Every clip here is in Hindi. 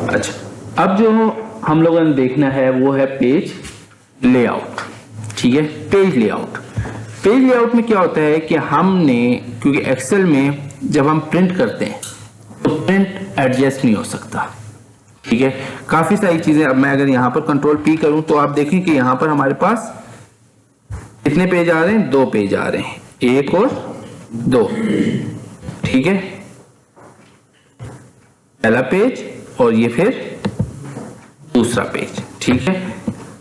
अच्छा, अब जो हम लोगों ने देखना है वो है पेज लेआउट। ठीक है, पेज लेआउट। पेज लेआउट में क्या होता है कि हमने, क्योंकि एक्सेल में जब हम प्रिंट करते हैं तो प्रिंट एडजस्ट नहीं हो सकता। ठीक है, काफी सारी चीजें। अब मैं अगर यहां पर कंट्रोल पी करूं तो आप देखें कि यहां पर हमारे पास कितने पेज आ रहे हैं, 2 पेज आ रहे हैं, 1 और 2। ठीक है, पहला पेज और ये फिर दूसरा पेज। ठीक है,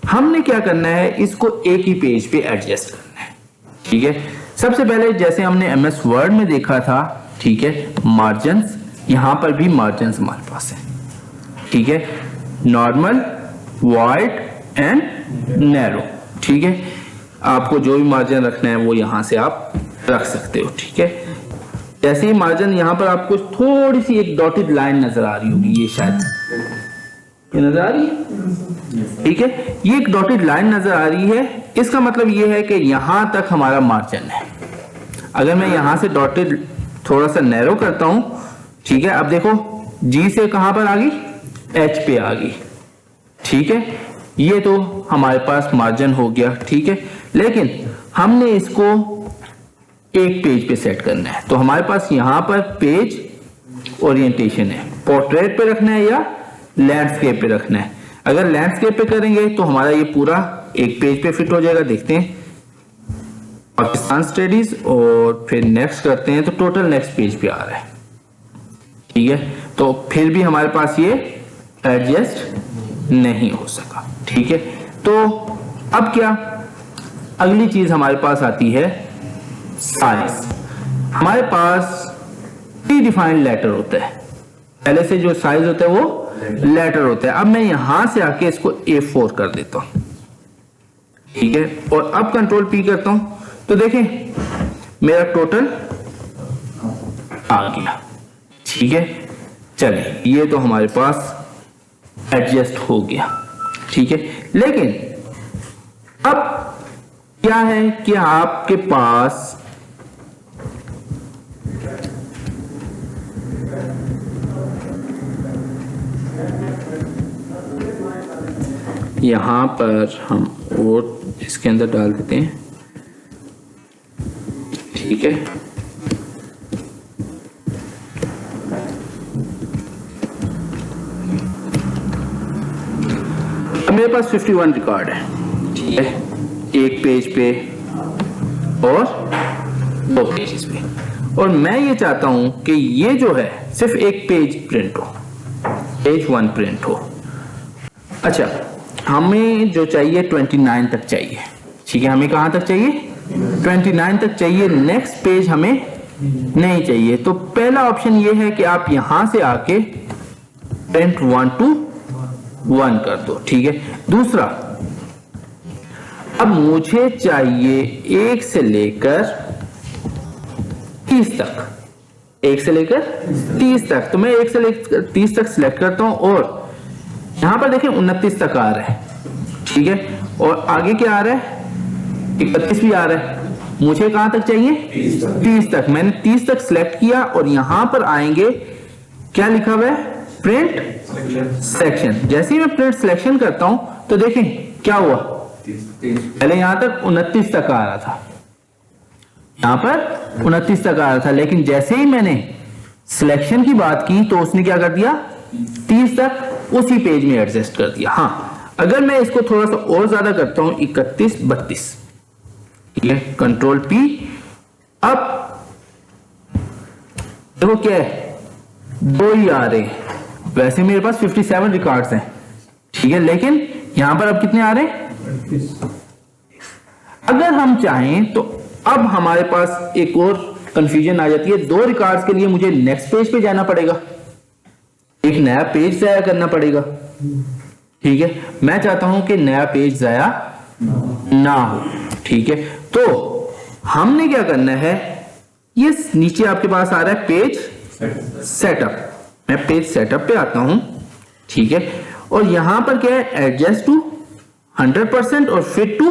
हमने क्या करना है, इसको एक ही पेज पे एडजस्ट करना है। ठीक है, सबसे पहले जैसे हमने एमएस वर्ड में देखा था, ठीक है, मार्जिन्स, यहां पर भी मार्जिन्स हमारे पास है। ठीक है, नॉर्मल, वाइड एंड नैरो। ठीक है, आपको जो भी मार्जिन रखना है वो यहां से आप रख सकते हो। ठीक है, जैसे ही मार्जिन यहां पर आपको थोड़ी सी एक डॉटेड लाइन नजर आ रही होगी, ये शायद ये नजर आ रही है। ठीक है, ये एक डॉटेड लाइन नजर आ रही है, इसका मतलब ये है कि यहां तक हमारा मार्जिन है। अगर मैं यहां से डॉटेड थोड़ा सा नैरो करता हूं, ठीक है, अब देखो जी से कहां पर आ गई, एच पे आ गई। ठीक है, ये तो हमारे पास मार्जिन हो गया। ठीक है, लेकिन हमने इसको एक पेज पे सेट करना है, तो हमारे पास यहां पर पेज ओरिएंटेशन है, पोर्ट्रेट पे रखना है या लैंडस्केप पे रखना है। अगर लैंडस्केप पे करेंगे तो हमारा ये पूरा एक पेज पे फिट हो जाएगा। देखते हैं पाकिस्तान स्टडीज, और फिर नेक्स्ट करते हैं तो टोटल नेक्स्ट पेज पे आ रहा है। ठीक है, तो फिर भी हमारे पास ये एडजस्ट नहीं हो सका। ठीक है, तो अब क्या, अगली चीज हमारे पास आती है साइज। हमारे पास प्री डिफाइंड लेटर होता है, पहले से जो साइज होता है वो लेटर होता है। अब मैं यहां से आके इसको A4 कर देता हूं। ठीक है, और अब कंट्रोल P करता हूं तो देखें मेरा टोटल आ गया। ठीक है, चले, ये तो हमारे पास एडजस्ट हो गया। ठीक है, लेकिन अब क्या है कि आपके पास यहां पर हम और इसके अंदर डाल देते हैं। ठीक है, अब मेरे पास 51 रिकॉर्ड है। ठीक है, एक पेज पे और 2 पेजेस पे, और मैं ये चाहता हूं कि ये जो है सिर्फ एक पेज प्रिंट हो, पेज 1 प्रिंट हो। अच्छा, हमें जो चाहिए 29 तक चाहिए। ठीक है, हमें कहां तक चाहिए, 29 तक चाहिए। नेक्स्ट पेज हमें नहीं चाहिए, तो पहला ऑप्शन ये है कि आप यहां से आके प्रिंट 1 to 1 कर दो। ठीक है, दूसरा, अब मुझे चाहिए 1 से लेकर 30 तक, 1 से लेकर 30 तक, तो मैं 1 से लेकर 30 तक सिलेक्ट करता हूं, और यहां पर देखें 29 तक आ रहा है। ठीक है, और आगे क्या आ रहा है, 31 भी आ रहा है। मुझे कहां तक चाहिए, 30 तक। मैंने 30 तक सिलेक्ट किया, और यहां पर आएंगे, क्या लिखा हुआ है, प्रिंट सेक्शन। जैसे ही मैं प्रिंट सिलेक्शन करता हूं तो देखें क्या हुआ, पहले यहां तक 29 तक आ रहा था, यहां पर 29 तक आ रहा था, लेकिन जैसे ही मैंने सिलेक्शन की बात की तो उसने क्या कर दिया, 30 तक उसी पेज में एडजस्ट कर दिया। हाँ, अगर मैं इसको थोड़ा सा और ज्यादा करता हूं, 31, 32, ठीक है, कंट्रोल P। अब देखो क्या है, 2 ही आ रहे हैं। वैसे मेरे पास 57 रिकॉर्ड्स हैं। ठीक है, लेकिन यहां पर अब कितने आ रहे हैं। अगर हम चाहें तो अब हमारे पास एक और कंफ्यूजन आ जाती है, 2 रिकॉर्ड्स के लिए मुझे नेक्स्ट पेज पे जाना पड़ेगा, एक नया पेज जाया करना पड़ेगा। ठीक है, मैं चाहता हूं कि नया पेज जाया ना हो। ठीक है, तो हमने क्या करना है, ये नीचे आपके पास आ रहा है पेज सेटअप। मैं पेज सेटअप पे आता हूं। ठीक है, और यहां पर क्या है, एडजस्ट टू 100% और फिट टू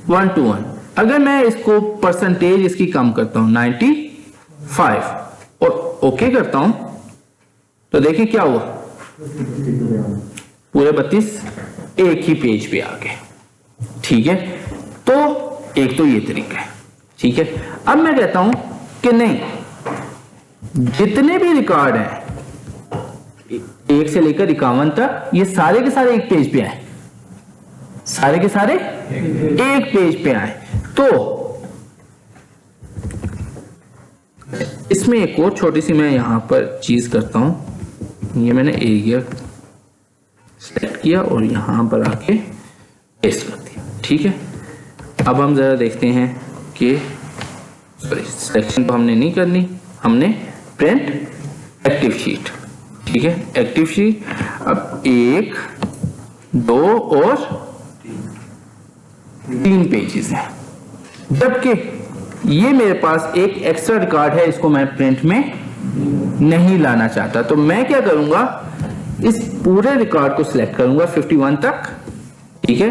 1 to 1। अगर मैं इसको परसेंटेज इसकी कम करता हूं 95 और ओके करता हूं तो देखिए क्या हुआ, पूरे 32 एक ही पेज पे आ गए। ठीक है, तो एक तो ये तरीका है। ठीक है, अब मैं कहता हूं कि नहीं, जितने भी रिकॉर्ड हैं 1 से लेकर 51 तक, ये सारे के सारे एक पेज पे आए, सारे के सारे एक पेज पे आए। तो इसमें एक और छोटी सी मैं यहां पर चीज करता हूं, ये मैंने एरिया सेलेक्ट किया और यहां पर आके पेस्ट कर दिया। ठीक है, अब हम जरा देखते हैं कि सॉरी, सिलेक्शन तो हमने नहीं करनी, हमने प्रिंट एक्टिव शीट। ठीक है, एक्टिव शीट। अब 1, 2 और 3 पेजेस हैं, जबकि ये मेरे पास एक एक्स्ट्रा रिकॉर्ड है, इसको मैं प्रिंट में नहीं लाना चाहता। तो मैं क्या करूंगा, इस पूरे रिकॉर्ड को सिलेक्ट करूंगा 51 तक। ठीक है,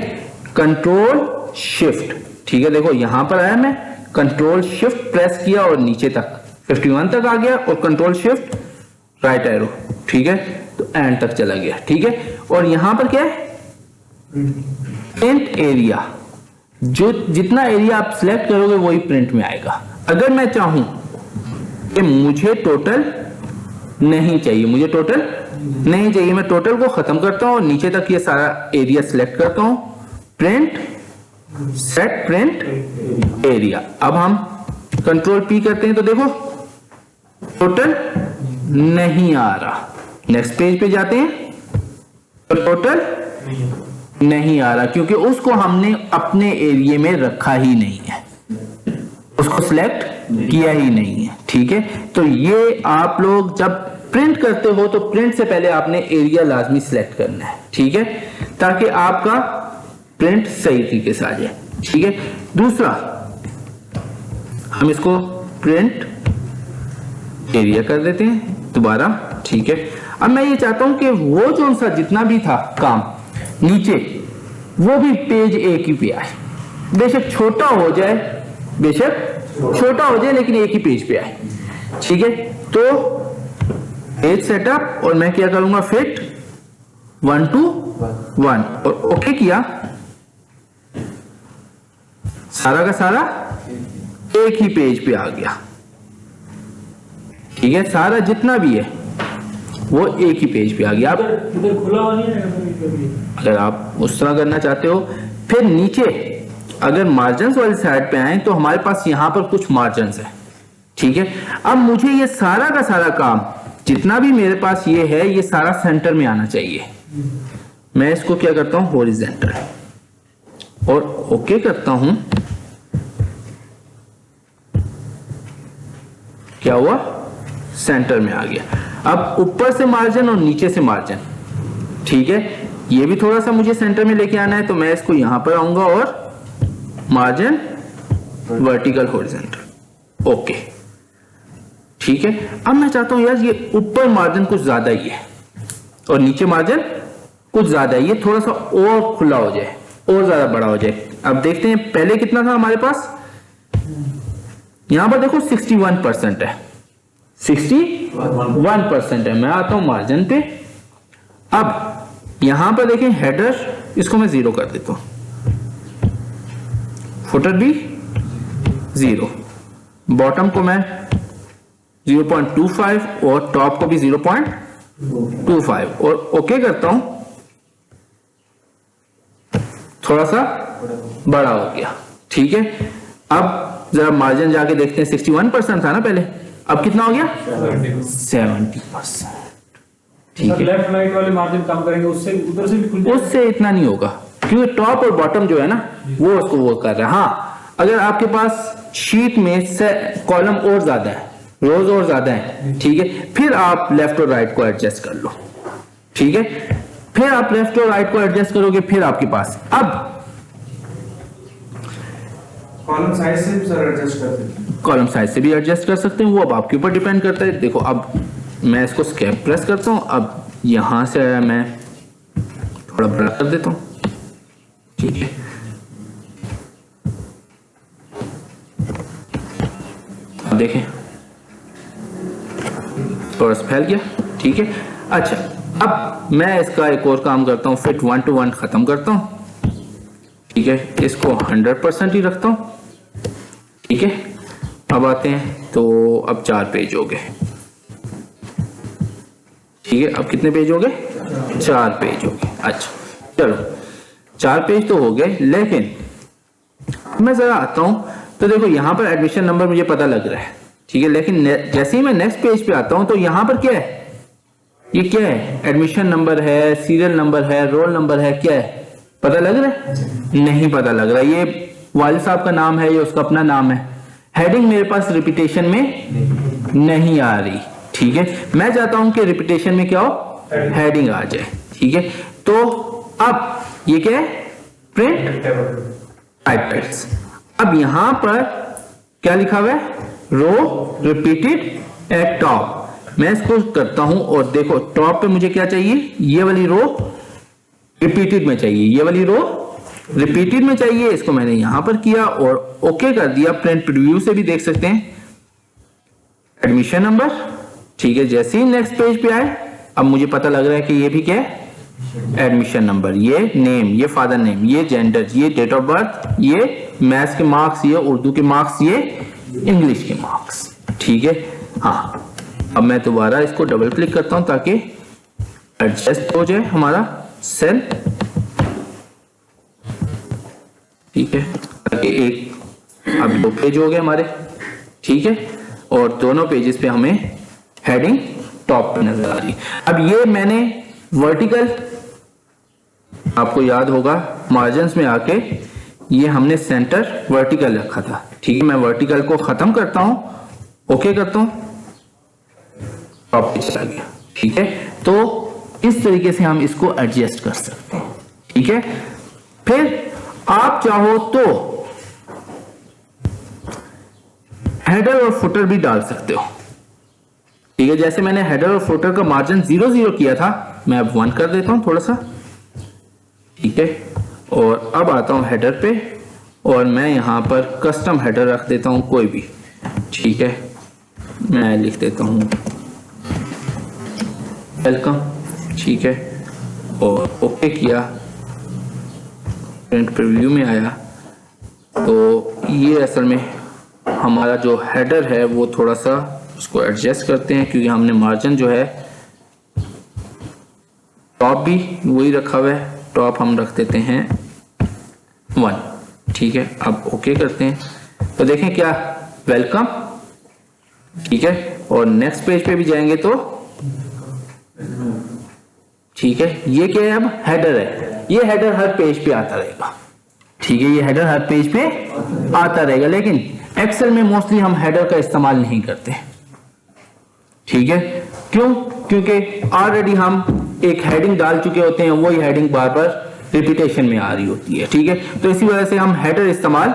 कंट्रोल शिफ्ट। ठीक है, देखो यहां पर आया, मैं कंट्रोल शिफ्ट प्रेस किया और नीचे तक 51 तक आ गया, और कंट्रोल शिफ्ट राइट एरो। ठीक है, तो एंड तक चला गया। ठीक है, और यहां पर क्या है, प्रिंट एरिया, जो जितना एरिया आप सिलेक्ट करोगे वही प्रिंट में आएगा। अगर मैं चाहूं कि मुझे टोटल नहीं चाहिए, मुझे टोटल नहीं चाहिए, मैं टोटल को खत्म करता हूं और नीचे तक ये सारा एरिया सिलेक्ट करता हूं, प्रिंट सेट प्रिंट एरिया। अब हम कंट्रोल पी करते हैं तो देखो टोटल नहीं आ रहा। नेक्स्ट पेज पे जाते हैं तो टोटल नहीं आ रहा, क्योंकि उसको हमने अपने एरिया में रखा ही नहीं है, उसको सिलेक्ट किया ही नहीं है। ठीक है, तो ये आप लोग जब प्रिंट करते हो तो प्रिंट से पहले आपने एरिया लाजमी सिलेक्ट करना है। ठीक है, ताकि आपका प्रिंट सही तरीके से आ जाए। ठीक है, दूसरा हम इसको प्रिंट एरिया कर देते हैं दोबारा। ठीक है, अब मैं ये चाहता हूं कि वो जो सा जितना भी था काम नीचे, वो भी पेज एक ही पे आए, बेशक छोटा हो जाए, बेशक छोटा हो जाए, लेकिन एक ही पेज पे आए। ठीक है, तो पेज सेटअप, और मैं क्या करूंगा, फिट 1 to 1 और ओके किया, सारा का सारा एक ही पेज पे आ गया। ठीक है, सारा जितना भी है वो एक ही पेज पे आ गया। आप इधर खुला हुआ नहीं है, अगर आप उस तरह करना चाहते हो, फिर नीचे अगर मार्जिन्स वाली साइड पे आए तो हमारे पास यहां पर कुछ मार्जिन्स है। ठीक है, अब मुझे ये सारा का सारा काम जितना भी मेरे पास ये है, ये सारा सेंटर में आना चाहिए। मैं इसको क्या करता हूं, हॉरिजॉन्टल, और ओके करता हूं। क्या हुआ, सेंटर में आ गया। अब ऊपर से मार्जिन और नीचे से मार्जिन। ठीक है, ये भी थोड़ा सा मुझे सेंटर में लेके आना है, तो मैं इसको यहां पर आऊंगा और मार्जिन वर्टिकल हॉरिजॉन्टल, ओके। ठीक है, अब मैं चाहता हूं यार ये ऊपर मार्जिन कुछ ज्यादा ही है और नीचे मार्जिन कुछ ज्यादा है, ये थोड़ा सा और खुला हो जाए और ज्यादा बड़ा हो जाए। अब देखते हैं पहले कितना था हमारे पास, यहां पर देखो 61% है, 61% है। मैं आता हूं मार्जिन पे, अब यहां पर देखें हेडर, इसको मैं 0 कर देता हूं, फुटर भी 0, बॉटम को मैं 0.25 और टॉप को भी 0.25 और ओके करता हूं, थोड़ा सा बड़ा हो गया। ठीक है, अब जरा मार्जिन जाके देखते हैं, 61% था ना पहले, अब कितना हो गया, 70%। ठीक है, लेफ्ट राइट वाले मार्जिन कम करेंगे, उससे उधर से भी खुल जाएगा। उससे इतना नहीं होगा, क्योंकि टॉप और बॉटम जो है ना वो उसको वो कर रहा है। हाँ, अगर आपके पास शीट में से कॉलम और ज्यादा है, रोज और ज्यादा है, ठीक है, फिर आप लेफ्ट और राइट को एडजस्ट कर लो। ठीक है, फिर आप लेफ्ट और राइट को एडजस्ट करोगे, फिर आपके पास अब कॉलम साइज से भी सर एडजस्ट कर सकते हैं, कॉलम साइज से भी एडजस्ट कर सकते हैं, वो अब आपके ऊपर डिपेंड करता है। देखो अब मैं इसको स्केप प्रेस करता हूं, अब यहां से मैं थोड़ा बड़ा कर देता हूं। ठीक है, देखें थोड़ा सा फैल गया। ठीक है, अच्छा अब मैं इसका एक और काम करता हूँ, फिट 1 to 1 खत्म करता हूँ, ठीक है, इसको 100% ही रखता हूँ, ठीक है। अब आते हैं तो अब 4 पेज हो गए, ठीक है। अब कितने पेज हो गए? 4 पेज हो गए। अच्छा चलो 4 पेज तो हो गए, लेकिन मैं जरा आता हूं तो देखो यहां पर एडमिशन नंबर मुझे पता लग रहा है, ठीक है, लेकिन जैसे ही मैं नेक्स्ट पेज पे आता हूं तो यहां पर क्या है, ये क्या है, एडमिशन नंबर है, सीरियल नंबर है, रोल नंबर है, क्या है, पता लग रहा है? नहीं पता लग रहा। ये वालिद साहब का नाम है, ये उसका अपना नाम है। हेडिंग मेरे पास रिपीटेशन में नहीं आ रही, ठीक है। मैं चाहता हूं कि रिपीटेशन में क्या हो, हेडिंग आ जाए, ठीक है। तो अब ये क्या है, प्रिंट टाइटल्स। अब यहां पर क्या लिखा हुआ है, रो रिपीटेड एट टॉप। मैं इसको करता हूं और देखो टॉप पे मुझे क्या चाहिए, ये वाली रो रिपीटेड में चाहिए, ये वाली रो रिपीटेड में चाहिए। इसको मैंने यहां पर किया और ओके कर दिया। प्रिंट प्रीव्यू से भी देख सकते हैं एडमिशन नंबर, ठीक है। जैसे ही नेक्स्ट पेज पे आए अब मुझे पता लग रहा है कि ये भी क्या है, एडमिशन नंबर, ये नेम, ये फादर नेम, ये जेंडर, ये डेट ऑफ बर्थ, ये मैथ्स के मार्क्स, ये उर्दू के मार्क्स, ये इंग्लिश के मार्क्स, ठीक है। हाँ अब मैं दोबारा इसको डबल क्लिक करता हूं ताकि एडजस्ट हो जाए हमारा सेल, ठीक है। ताकि एक अब 2 पेज हो गए हमारे, ठीक है, और दोनों पेजेस पे हमें हेडिंग टॉप पे नजर आ रही। अब ये मैंने वर्टिकल, आपको याद होगा मार्जिन्स में आके ये हमने सेंटर वर्टिकल रखा था, ठीक है। मैं वर्टिकल को खत्म करता हूं, ओके करता हूं, टॉप पे चला गया, ठीक है। तो इस तरीके से हम इसको एडजस्ट कर सकते हैं, ठीक है। फिर आप चाहो तो हेडर और फुटर भी डाल सकते हो, ठीक है। जैसे मैंने हेडर और फुटर का मार्जिन 0 किया था, मैं अब 1 कर देता हूं थोड़ा सा, ठीक है। और अब आता हूं हेडर पे और मैं यहां पर कस्टम हेडर रख देता हूं कोई भी, ठीक है। मैं लिख देता हूं वेलकम, ठीक है, और ओके किया। प्रिंट प्रीव्यू में आया तो ये असल में हमारा जो हेडर है वो थोड़ा सा उसको एडजस्ट करते हैं, क्योंकि हमने मार्जिन जो है टॉप भी वही रखा हुआ है, टॉप हम रख देते हैं 1, ठीक है। अब ओके करते हैं तो देखें क्या, वेलकम, ठीक है। और नेक्स्ट पेज पे भी जाएंगे तो ठीक है, ये क्या है, अब हेडर है, ये हेडर हर पेज पे आता रहेगा, ठीक है। ये हेडर हर पेज पे आता रहेगा, लेकिन एक्सेल में मोस्टली हम हेडर का इस्तेमाल नहीं करते, ठीक है। क्यों? क्योंकि ऑलरेडी हम एक हेडिंग डाल चुके होते हैं, वही हेडिंग बार बार रिपीटेशन में आ रही होती है, ठीक है। तो इसी वजह से हम हेडर इस्तेमाल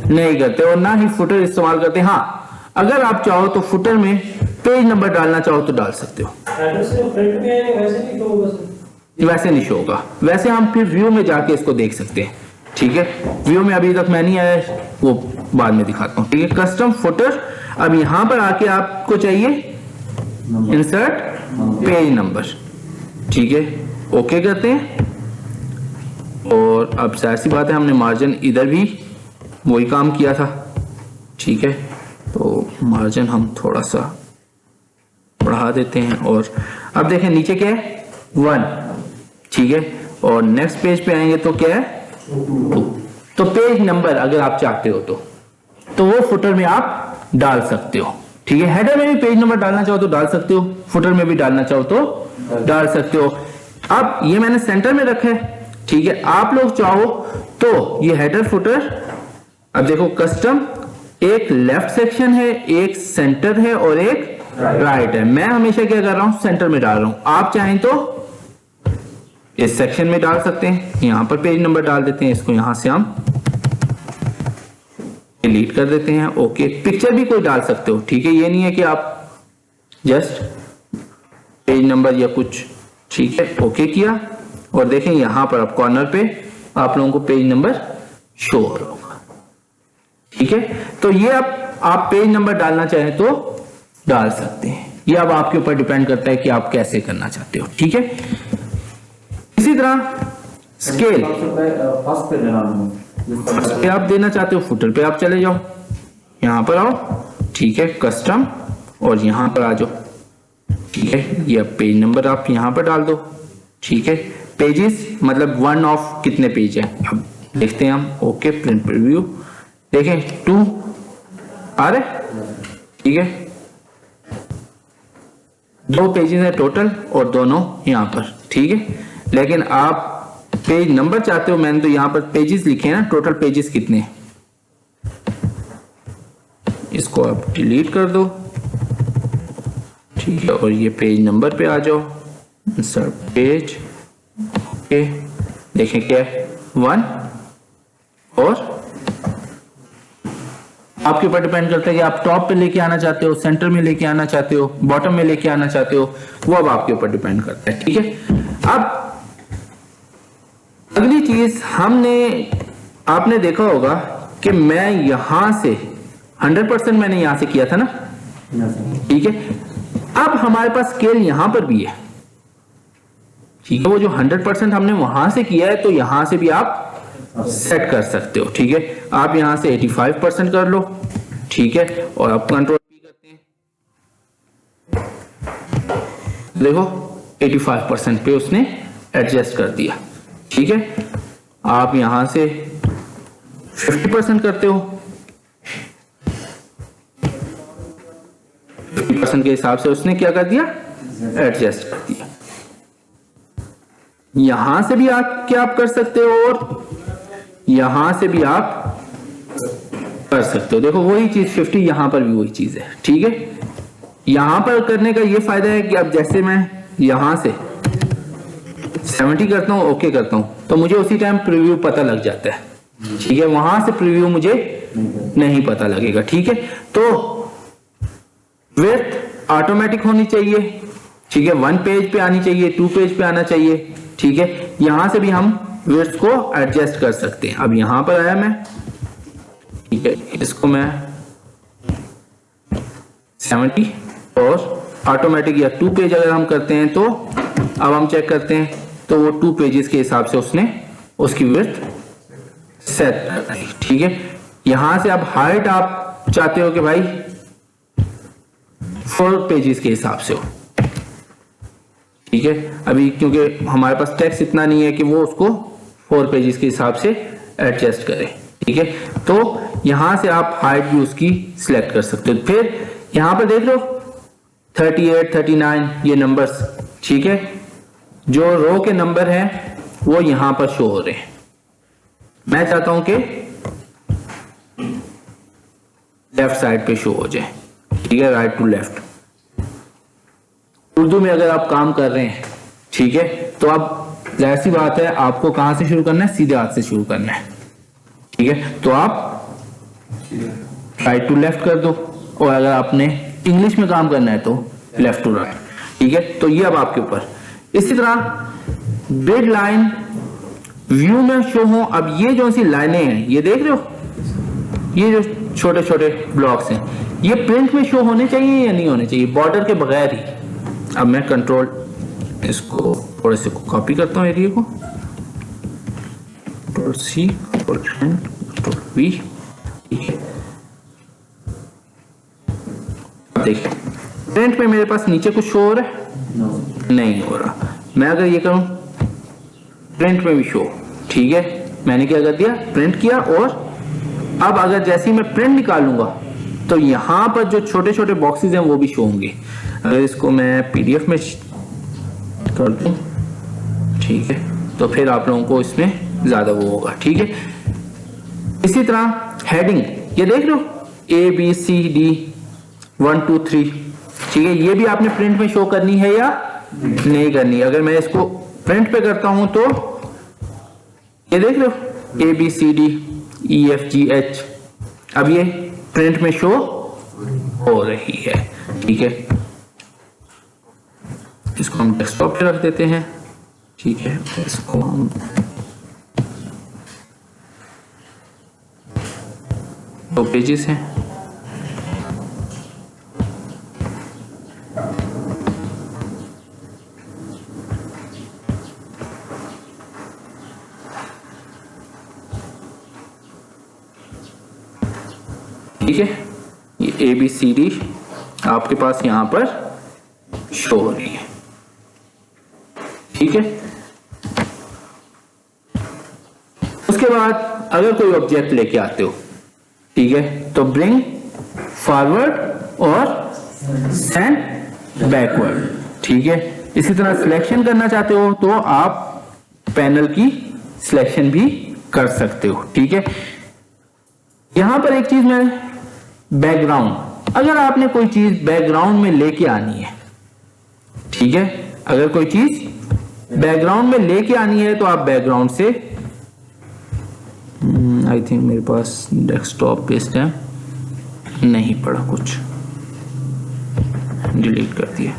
नहीं करते और ना ही फुटर इस्तेमाल करते। हाँ अगर आप चाहो तो फुटर में पेज नंबर डालना चाहो तो डाल सकते हो, वैसे नहीं शो होगा, वैसे हम फिर व्यू में जाके इसको देख सकते हैं, ठीक है। व्यू में अभी तक मैं नहीं आया, वो बाद में दिखाता हूँ, ठीक है। कस्टम फुटर, अब यहां पर आके आपको चाहिए इंसर्ट पेज नंबर, ठीक है, ओके करते हैं। और अब जाहिर सी बात है हमने मार्जिन इधर भी वही काम किया था, ठीक है। तो मार्जिन हम थोड़ा सा बढ़ा देते हैं और अब देखें नीचे क्या है 1, ठीक है। और नेक्स्ट पेज पे आएंगे तो क्या है 2। तो पेज नंबर अगर आप चाहते हो तो वो फुटर में आप डाल सकते हो, ठीक है। हेडर में भी पेज नंबर डालना चाहो तो डाल सकते हो, फुटर में भी डालना चाहो तो डाल सकते हो। अब ये मैंने सेंटर में रखा है, ठीक है। आप लोग चाहो तो ये हेडर फुटर, अब देखो कस्टम, एक लेफ्ट सेक्शन है, एक सेंटर है और एक राइट है। मैं हमेशा क्या कर रहा हूं, सेंटर में डाल रहा हूं। आप चाहें तो इस सेक्शन में डाल सकते हैं, यहां पर पेज नंबर डाल देते हैं, इसको यहां से हम डिलीट कर देते हैं, ओके। पिक्चर भी कोई डाल सकते हो, ठीक है। ये नहीं है कि आप जस्ट पेज नंबर या कुछ, ठीक है, ओके किया। और देखें यहां पर अब कॉर्नर पे आप लोगों को पेज नंबर शो हो रहा होगा, ठीक है। तो ये अब आप पेज नंबर डालना चाहें तो डाल सकते हैं, ये अब आपके ऊपर डिपेंड करता है कि आप कैसे करना चाहते हो। ठीक है, इसी तरह स्केल फर्स्ट पे देना पे आप देना चाहते हो, फुटर पे आप चले जाओ, यहां पर आओ, ठीक है, कस्टम, और यहां पर आ जाओ, ठीक है, ये पेज नंबर आप यहां पर डाल दो, ठीक है, पेजेस मतलब 1 ऑफ कितने पेज है अब देखते हैं हम। ओके, प्रिंट प्रीव्यू देखें 2 आ रहे, ठीक है, 2 पेजेस है टोटल और दोनों यहां पर, ठीक है। लेकिन आप पेज नंबर चाहते हो, मैंने तो यहां पर पेजेस लिखे हैं ना, टोटल पेजेस कितने हैं, इसको आप डिलीट कर दो, ठीक है, और ये पेज नंबर पे आ जाओ, इंसर्ट पेज, ओके, देखें क्या है 1, और आपके ऊपर डिपेंड करता है कि आप टॉप पे लेके आना चाहते हो, सेंटर में लेके आना चाहते हो, बॉटम में लेके आना चाहते हो, वो अब आपके ऊपर डिपेंड करता है। ठीक है, अब अगली चीज आपने देखा होगा कि मैं यहां से 100% मैंने यहां से किया था ना, ठीक है। अब हमारे पास स्केल यहां पर भी है, ठीक है, वो जो 100% हमने वहां से किया है तो यहां से भी आप सेट कर सकते हो। ठीक है, आप यहां से 85% कर लो, ठीक है, और आप कंट्रोल पी करते हैं, देखो 85% पे उसने एडजस्ट कर दिया। ठीक है, आप यहां से 50% करते हो, 50% के हिसाब से उसने क्या कर दिया, एडजस्ट कर दिया। यहां से भी आप क्या आप कर सकते हो और यहां से भी आप कर सकते हो। देखो वही चीज 50, यहां पर भी वही चीज है। ठीक है, यहां पर करने का ये फायदा है कि अब जैसे मैं यहां से 70 करता हूं, ओके करता हूं, तो मुझे उसी टाइम प्रीव्यू पता लग जाता है। ठीक है, वहां से प्रीव्यू मुझे नहीं पता लगेगा। ठीक है, तो विड्थ ऑटोमेटिक होनी चाहिए, ठीक है, 1 पेज पे आनी चाहिए, 2 पेज पे आना चाहिए। ठीक है, यहां से भी हम विड्थ को एडजस्ट कर सकते हैं। अब यहां पर आया मैं, ठीक है, इसको मैं 70 और ऑटोमेटिक या 2 पेज अगर हम करते हैं तो अब हम चेक करते हैं तो वो 2 पेजेस के हिसाब से उसने उसकी विड्थ सेट कर दी। ठीक है, यहां से अब हाइट आप चाहते हो कि भाई 4 पेजेस के हिसाब से हो। ठीक है, अभी क्योंकि हमारे पास टेक्स्ट इतना नहीं है कि वो उसको 4 पेजेस के हिसाब से एडजस्ट करे। ठीक है, तो यहां से आप हाइट भी उसकी सिलेक्ट कर सकते हो। फिर यहां पर देख लो 38, 39 ये नंबर्स, ठीक है, जो रो के नंबर हैं वो यहां पर शो हो रहे हैं। मैं चाहता हूं कि लेफ्ट साइड पे शो हो जाए। ठीक है, राइट टू लेफ्ट। उर्दू में अगर आप काम कर रहे हैं, ठीक है, तो अब जाहिर सी बात है आपको कहां से शुरू करना है, सीधे हाथ से शुरू करना है। ठीक है, तो आप राइट टू लेफ्ट कर दो, और अगर आपने इंग्लिश में काम करना है तो लेफ्ट टू राइट। ठीक है, तो ये अब आपके ऊपर। इसी तरह ग्रिड लाइन व्यू में शो हो। अब ये जो सी लाइनें हैं, ये देख रहे हो, ये जो छोटे छोटे ब्लॉक्स हैं, ये प्रिंट में शो होने चाहिए या नहीं होने चाहिए, बॉर्डर के बगैर ही। अब मैं कंट्रोल इसको थोड़े से कॉपी करता हूं एरिया को, control C, control N, control V. ठीक है, देखिए प्रिंट में मेरे पास नीचे कुछ शो हो रहा है, नहीं हो रहा। मैं अगर ये करूं प्रिंट में भी शो, ठीक है, मैंने क्या कर दिया, प्रिंट किया, और अब अगर जैसे ही मैं प्रिंट निकालूंगा तो यहां पर जो छोटे छोटे बॉक्सेस हैं वो भी शो होंगे। अगर इसको मैं पीडीएफ में कर दूं, ठीक है, तो फिर आप लोगों को इसमें ज्यादा वो होगा। ठीक है, इसी तरह हेडिंग, ये देख लो ABCD 1 2 3, ठीक है, ये भी आपने प्रिंट में शो करनी है या नहीं करनी। अगर मैं इसको प्रिंट पे करता हूं तो ये देख लो ABCDEFGH, अब ये प्रिंट में शो हो रही है। ठीक है, इसको हम डेस्कटॉप पे रख देते हैं। ठीक है, इसको हम दो पेजेस हैं, ठीक है, ये ABCD आपके पास यहाँ पर शो हो रही है। ठीक है, उसके बाद अगर कोई ऑब्जेक्ट लेके आते हो, ठीक है, तो ब्रिंग फॉरवर्ड और सेंड बैकवर्ड। ठीक है, इसी तरह सिलेक्शन करना चाहते हो तो आप पैनल की सिलेक्शन भी कर सकते हो। ठीक है, यहां पर एक चीज मैं बैकग्राउंड, अगर आपने कोई चीज बैकग्राउंड में लेके आनी है, ठीक है, अगर कोई चीज बैकग्राउंड में लेके आनी है तो आप बैकग्राउंड से, आई थिंक मेरे पास डेस्कटॉप पेस्ट है, नहीं पड़ा, कुछ डिलीट कर दिया।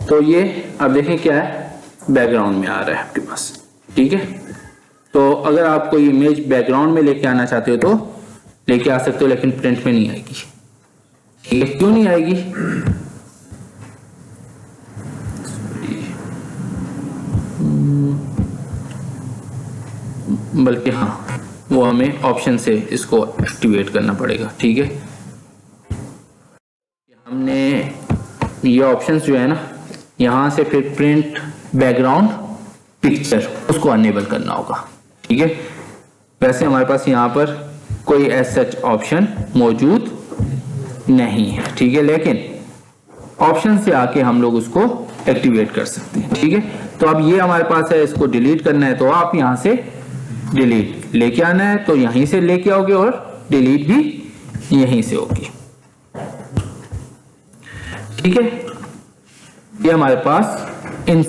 तो ये अब देखें क्या है, बैकग्राउंड में आ रहा है आपके पास। ठीक है, तो अगर आप कोई इमेज बैकग्राउंड में लेके आना चाहते हो तो लेके आ सकते हो, लेकिन प्रिंट में नहीं आएगी। ठीक है, क्यों नहीं आएगी? बल्कि हाँ, वो हमें ऑप्शन से इसको एक्टिवेट करना पड़ेगा। ठीक है, हमने ये ऑप्शंस जो है ना, यहां से फिर प्रिंट बैकग्राउंड पिक्चर, उसको अनेबल करना होगा। ठीक है, वैसे हमारे पास यहाँ पर कोई सच ऑप्शन मौजूद नहीं है। ठीक है, लेकिन ऑप्शन से आके हम लोग उसको एक्टिवेट कर सकते हैं। ठीक है, तो अब ये हमारे पास है, इसको डिलीट करना है तो आप यहाँ से डिलीट लेके आना है तो यहीं से लेके आओगे और डिलीट भी यहीं से होगी। ठीक है, ये हमारे पास इन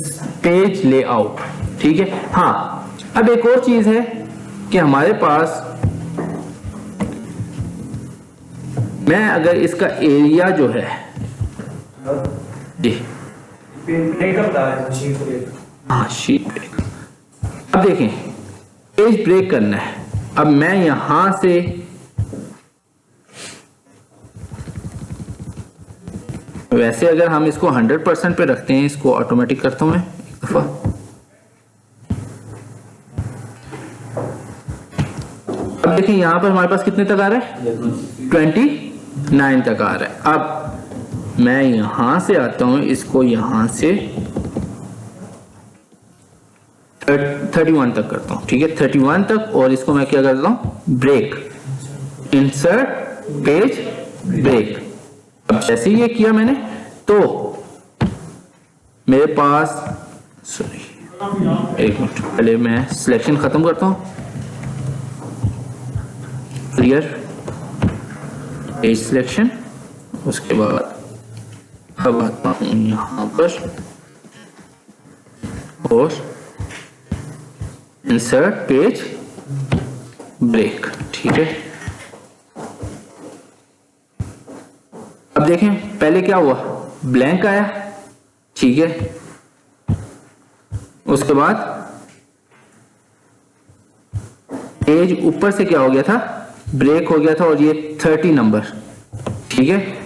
पेज लेआउट। ठीक है, हाँ, अब एक और चीज है कि हमारे पास, मैं अगर इसका एरिया जो है जी, हाँ, शीट ब्रेक, अब देखें पेज ब्रेक करना है। अब मैं यहां से वैसे अगर हम इसको 100% पे रखते हैं, इसको ऑटोमेटिक करता हूं मैं एक दफा, अब देखिए यहां पर हमारे पास कितने तक आ रहा है, 29 तक आ रहा है। अब मैं यहां से आता हूं, इसको यहां से 31 तक करता हूं। ठीक है, 31 तक, और इसको मैं क्या करता हूं, ब्रेक, इंसर्ट पेज ब्रेक। अब जैसे ही ये किया मैंने तो मेरे पास, सॉरी एक मिनट, पहले मैं सिलेक्शन खत्म करता हूं, क्लियर पेज सिलेक्शन, उसके बाद अब आता हूं यहां पर और इंसर्ट पेज ब्रेक। ठीक है, अब देखें पहले क्या हुआ, ब्लैंक आया। ठीक है, उसके बाद पेज ऊपर से क्या हो गया था, ब्रेक हो गया था, और ये 30 नंबर। ठीक है,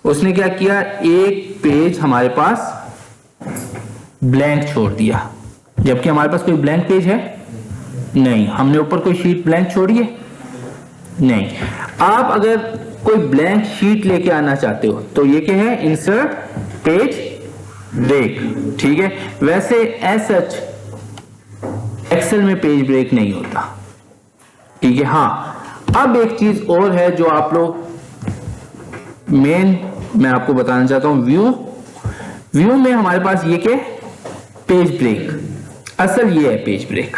उसने क्या किया, एक पेज हमारे पास ब्लैंक छोड़ दिया, जबकि हमारे पास कोई ब्लैंक पेज है नहीं, हमने ऊपर कोई शीट ब्लैंक छोड़ी है नहीं। आप अगर कोई ब्लैंक शीट लेके आना चाहते हो तो ये क्या है, इंसर्ट पेज ब्रेक। ठीक है, वैसे एज सच एक्सेल में पेज ब्रेक नहीं होता। ठीक है, हाँ, अब एक चीज और है जो आप लोग मेन मैं आपको बताना चाहता हूं, व्यू में हमारे पास ये क्या, पेज ब्रेक, असल ये है पेज ब्रेक।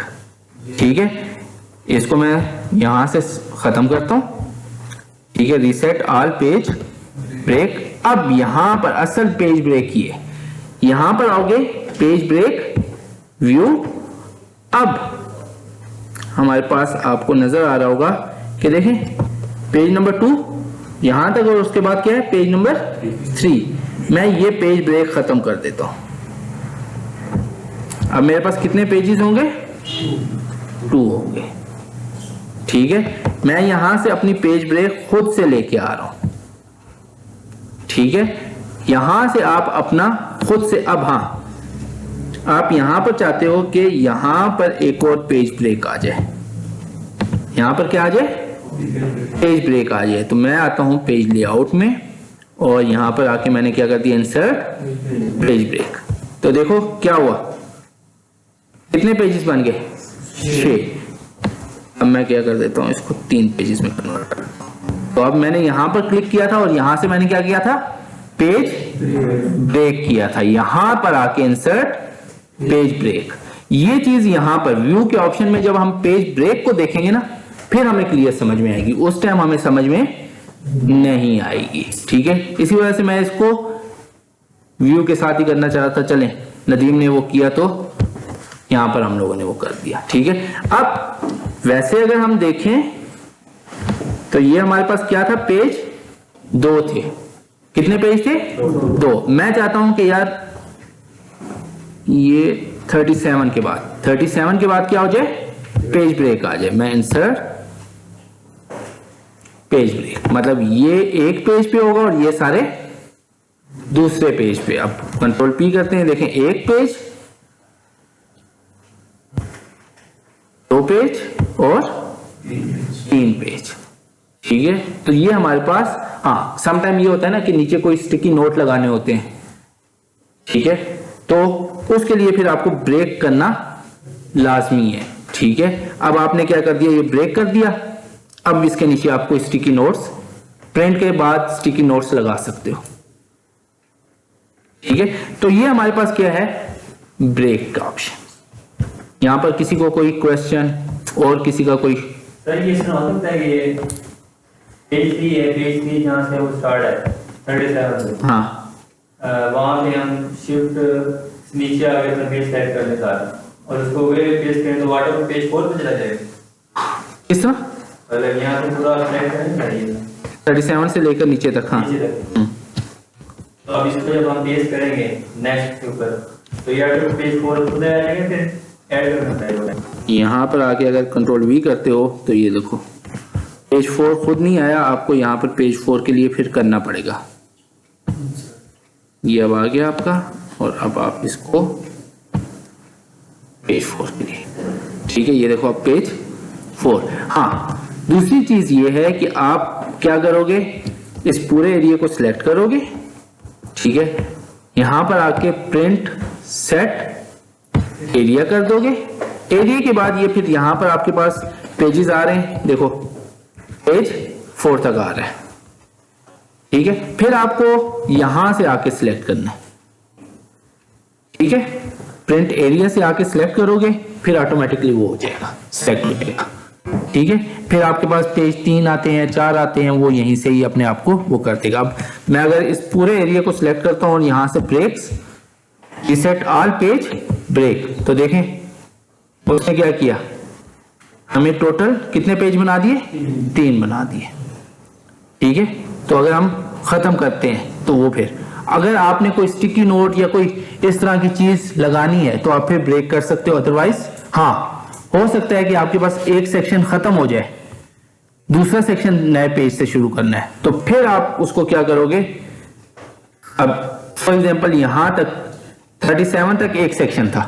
ठीक है, इसको मैं यहां से खत्म करता हूं। ठीक है, रीसेट ऑल पेज ब्रेक। अब यहां पर असल पेज ब्रेक ये, यहां पर आओगे पेज ब्रेक व्यू। अब हमारे पास आपको नजर आ रहा होगा कि देखें पेज नंबर 2 यहां तक, और उसके बाद क्या है, पेज नंबर 3। मैं ये पेज ब्रेक खत्म कर देता हूं। अब मेरे पास कितने पेजेस होंगे, 2 होंगे। ठीक है, मैं यहां से अपनी पेज ब्रेक खुद से लेके आ रहा हूं, ठीक है, यहां से आप अपना खुद से, अब हाँ आप यहां पर चाहते हो कि यहां पर एक और पेज ब्रेक आ जाए, यहां पर क्या आ जाए, पेज ब्रेक आ जाए, तो मैं आता हूं पेज लेआउट में और यहां पर आके मैंने क्या कर दिया, इंसर्ट पेज ब्रेक। तो देखो क्या हुआ, कितने पेजेस बन गए, 6। अब मैं क्या कर देता हूं, इसको 3 पेजेस में कन्वर्ट कर। तो अब मैंने यहां पर क्लिक किया था और यहां से मैंने क्या किया था, पेज ब्रेक किया था, यहां पर आके इंसर्ट पेज ब्रेक। ये चीज यहां पर व्यू के ऑप्शन में जब हम पेज ब्रेक को देखेंगे ना, फिर हमें क्लियर समझ में आएगी, उस टाइम हमें समझ में नहीं आएगी, ठीक है। इसी वजह से मैं इसको व्यू के साथ ही करना चाह रहा था, चलें नदीम ने वो किया तो यहां पर हम लोगों ने वो कर दिया, ठीक है। अब वैसे अगर हम देखें तो ये हमारे पास क्या था, पेज 2 थे, कितने पेज थे, 2। मैं चाहता हूं कि यार ये 37 के बाद क्या हो जाए, पेज ब्रेक आ जाए। मैं इंसर्ट पेज ब्रेक, मतलब ये एक पेज पे होगा और ये सारे दूसरे पेज पे। अब कंट्रोल पी करते हैं, देखें, एक पेज, 2 पेज और 3 पेज, ठीक है। तो ये हमारे पास, हाँ समटाइम ये होता है ना कि नीचे कोई स्टिकी नोट लगाने होते हैं, ठीक है, तो उसके लिए फिर आपको ब्रेक करना लाजमी है, ठीक है। अब आपने क्या कर दिया, ये ब्रेक कर दिया, अब इसके नीचे आपको स्टिकी नोट्स, प्रिंट के बाद स्टिकी नोट्स लगा सकते हो, ठीक है। तो ये हमारे पास क्या है, ब्रेक का ऑप्शन। यहां पर किसी को कोई क्वेश्चन और किसी का कोई, सर ये इसमें हो सकता है कि ये पेज 3 है, पेज 3 जहाँ से वो स्टार्ट है 37 से, हाँ वहाँ पे हम शिफ्ट नीचे आ गए तो पेज सेलेक्ट कर ले सारा और उसको वे पेज करें तो वाटर पेज 4 पे चला जाएगा, किस तरह, मतलब यहाँ से पूरा सेलेक्ट करना चाहिए 37 से लेकर नीचे तक, हाँ नीचे तक। तो अब इसको जब हम पेज करेंगे नेक्स्ट के ऊपर तो ये ऑटो पेज 4 खुद आ जाएगा, फिर ऐड करना पड़ेगा। यहाँ पर आके अगर कंट्रोल वी करते हो तो ये देखो पेज 4 खुद नहीं आया, आपको यहाँ पर पेज 4 के लिए फिर करना पड़ेगा। ये अब आ गया आपका, और अब आप इसको पेज 4 के लिए, ठीक है, ये देखो अब पेज 4। हाँ दूसरी चीज ये है कि आप क्या करोगे, इस पूरे एरिया को सिलेक्ट करोगे, ठीक है, यहां पर आके प्रिंट सेट एरिया कर दोगे। एरिया के बाद ये फिर यहां पर आपके पास पेजेस आ रहे हैं, देखो पेज 4 तक आ रहा है, ठीक है। फिर आपको यहां से आके सिलेक्ट करना है, ठीक है, प्रिंट एरिया से आके सिलेक्ट करोगे, फिर ऑटोमेटिकली वो हो जाएगा, सिलेक्ट हो जाएगा, ठीक है। फिर आपके पास पेज 3 आते हैं, 4 आते हैं, वो यहीं से ही अपने आप को वो कर देगा। अब मैं अगर इस पूरे एरिया को सिलेक्ट करता हूं और यहां से breaks, reset all page break, तो देखें उसने क्या किया, हमें टोटल कितने पेज बना दिए, 3 बना दिए, ठीक है। तो अगर हम खत्म करते हैं तो वो फिर, अगर आपने कोई स्टिकी नोट या कोई इस तरह की चीज लगानी है तो आप फिर ब्रेक कर सकते हो, अदरवाइज हाँ हो सकता है कि आपके पास एक सेक्शन खत्म हो जाए, दूसरा सेक्शन नए पेज से शुरू करना है, तो फिर आप उसको क्या करोगे, अब फॉर एग्जांपल यहां तक 37 तक एक सेक्शन था,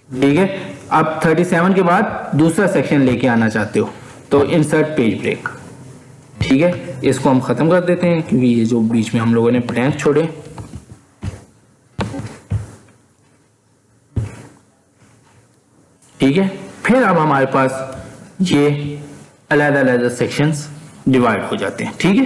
ठीक है, अब 37 के बाद दूसरा सेक्शन लेके आना चाहते हो तो इंसर्ट पेज ब्रेक, ठीक है। इसको हम खत्म कर देते हैं क्योंकि ये जो बीच में हम लोगों ने ब्लैंक छोड़े, ठीक है। फिर अब हमारे पास ये अलग अलग सेक्शंस डिवाइड हो जाते हैं, ठीक है।